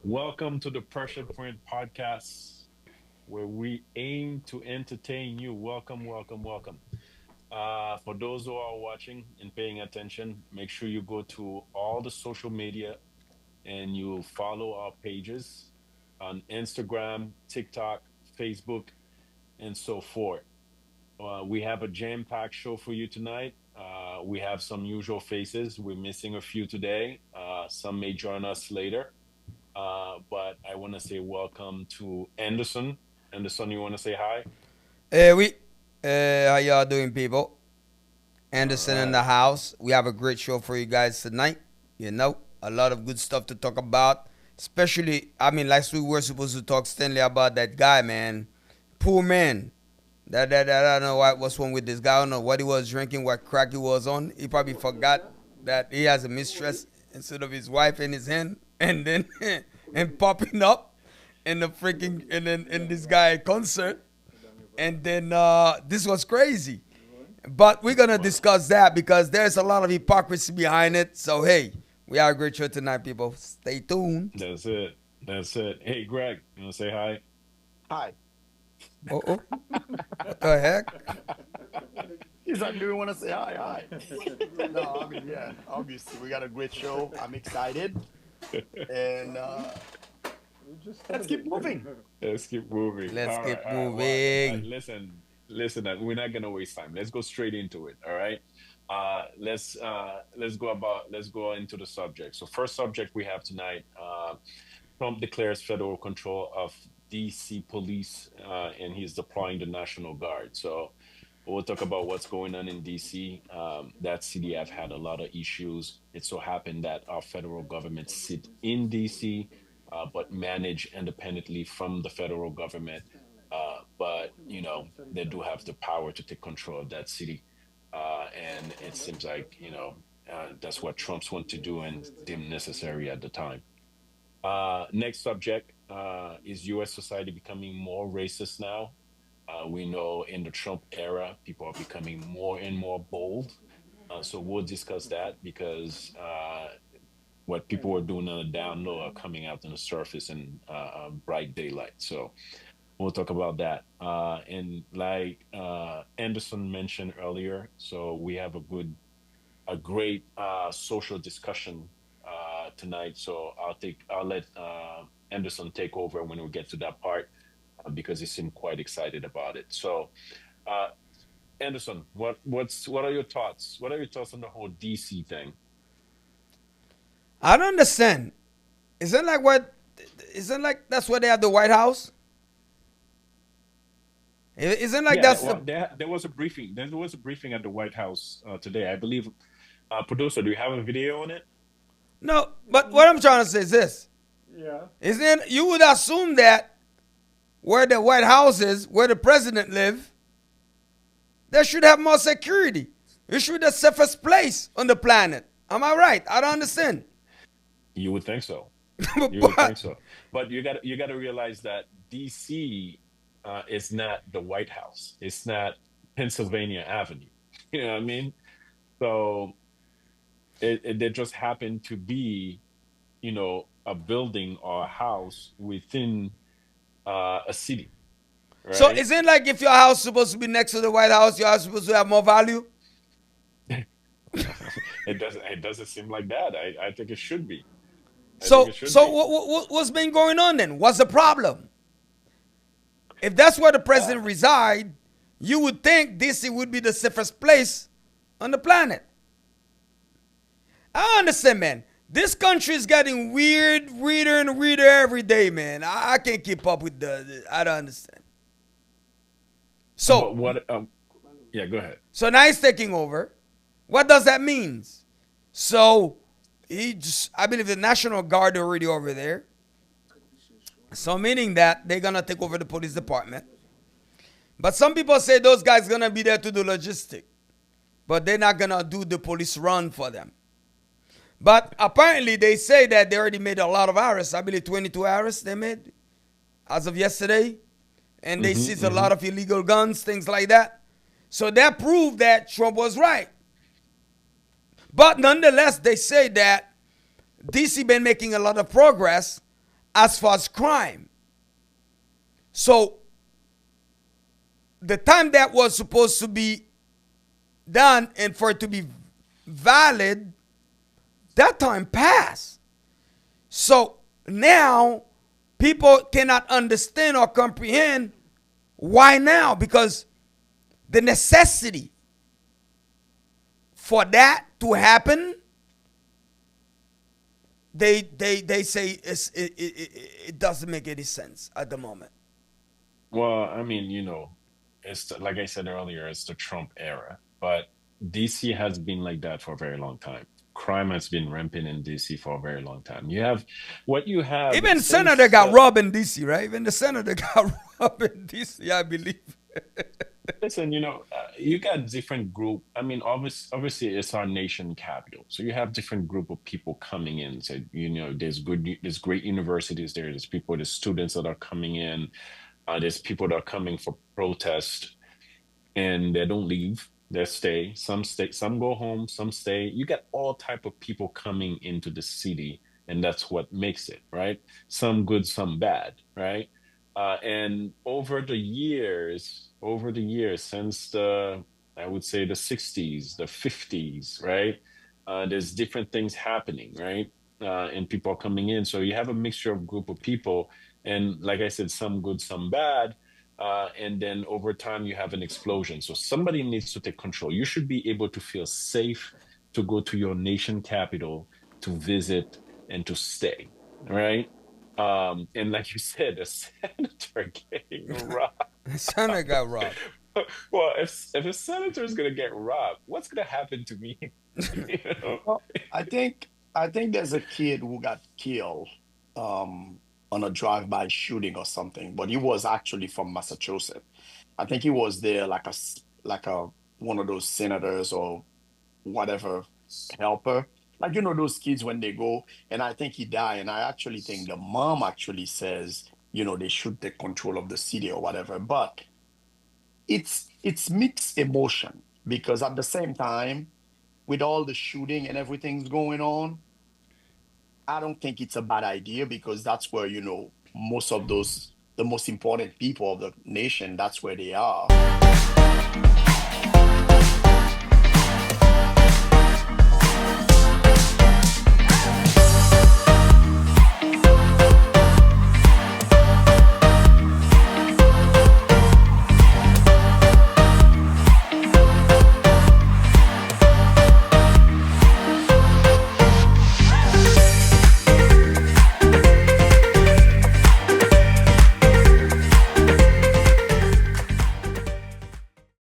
Welcome to the Pressure Point Podcast, where we aim to entertain you. Welcome, welcome, welcome. For those who are watching and paying attention, make sure you go to all the social media and you follow our pages on Instagram, TikTok, Facebook, and so forth. We have a jam-packed show for you tonight. We have some usual faces. We're missing a few today. Some may join us later. But I want to say welcome to Anderson. Anderson, you want to say hi? We, how y'all doing, people? All Anderson in right. the house. We have a great show for you guys tonight. A lot of good stuff to talk about. Especially, last week we were supposed to talk Stanley about that guy, man. Poor man. That I don't know what's wrong with this guy. I don't know what he was drinking, what crack he was on. He probably forgot that he has a mistress instead of his wife in his hand, and then and popping up in the freaking and then in this guy concert. And then this was crazy. But we're gonna Well, discuss that because there's a lot of hypocrisy behind it. So hey, we have a great show tonight, people. Stay tuned. that's it. That's it. Hey, Greg, you want to say hi? Hi. Oh, oh, what the heck? He's like, do you want to say hi? Hi. No, I mean, yeah, obviously, we got a great show. I'm excited. And let's keep moving. Let's keep moving. Let's All right, keep all right. Well, moving. listen. We're not gonna waste time. Let's go straight into it. All right. Let's go into the subject. So, first subject we have tonight. Trump declares federal control of D.C. police, and he's deploying the National Guard. So, we'll talk about what's going on in D.C. That city have had a lot of issues. It so happened that our federal government sit in D.C., but manage independently from the federal government. But they do have the power to take control of that city, and it seems like that's what Trump's want to do and deemed necessary at the time. Next subject is U.S. society becoming more racist now. We know in the Trump era, people are becoming more and more bold. So we'll discuss that because what people were doing on the down low are coming out on the surface in bright daylight. So we'll talk about that. And like Anderson mentioned earlier, so we have a great social discussion tonight. So I'll let Anderson take over when we get to that part because he seemed quite excited about it. So uh, Anderson, what are your thoughts? What are your thoughts on the whole DC thing? I don't understand. Isn't like what? Isn't like that's where they have the White House? Isn't like Yeah, that's well, the there was a briefing. There was a briefing at the White House today. I believe. Producer, do you have a video on it? no? But what I'm trying to say is this: isn't you would assume that where the White House is, where the president live, they should have more security. It should be the safest place on the planet. Am I right? I don't understand. You would think so. You would think But so. But you got to realize that DC is not the White House. It's not Pennsylvania Avenue. You know what I mean? So there just happened to be, a building or a house within a city, so right? isn't like if your house is supposed to be next to the White House, your house is supposed to have more value? It doesn't seem like that. I think it should be. I think it So should so be. what's been going on then? What's the problem? If that's where the Uh, president reside, you would think DC would be the safest place on the planet. I understand, man. This country is getting weird, weirder and weirder every day, man. I can't keep up with I don't understand. but So, what? Yeah, go ahead. so now he's taking over. What does that mean? So, I believe the National Guard already over there. So, meaning that they're gonna take over the police department. But some people say those guys gonna be there to do logistic, but they're not gonna do the police run for them. But apparently they say that they already made a lot of arrests. I believe 22 arrests they made as of yesterday, and they seized a Hmm. lot of illegal guns, things like that. So that proved that Trump was right. But nonetheless, they say that DC been making a lot of progress as far as crime. So the time that was supposed to be done and for it to be valid, that time passed. So now people cannot understand or comprehend why now, because the necessity for that to happen, they say it doesn't make any sense at the moment. Well, I mean, like I said earlier, it's the Trump era, but DC has been like that for a very long time. Crime has been rampant in DC for a very long time. What you have Even senator since got robbed in DC, right? Even the senator got robbed in DC, I believe. listen, you got different group. I mean, obviously, it's our nation capital, so you have different group of people coming in. So there's great universities there. There's students that are coming in. There's people that are coming for protest, and they don't leave. They stay, some go home, some stay. You get all type of people coming into the city, and that's what makes it, right? Some good, some bad, right? And over the years since I would say the 60s, the 50s, right? There's different things happening, right? And people are coming in, so you have a mixture of group of people, and like I said, some good, some bad, and then over time you have an explosion. So somebody needs to take control. You should be able to feel safe to go to your nation capital to visit and to stay, right? And like you said, a senator getting robbed. Senator got robbed. Well, if a senator is gonna get robbed, what's gonna happen to me? You know? Well, I think there's a kid who got killed on a drive-by shooting or something, but he was actually from Massachusetts. I think he was there like like a one of those senators or whatever helper. Like those kids when they go, and I think he died. And I actually think the mom actually says, they should take control of the city or whatever. But it's mixed emotion because at the same time, with all the shooting and everything's going on, I don't think it's a bad idea because that's where, most of those, the most important people of the nation, that's where they are.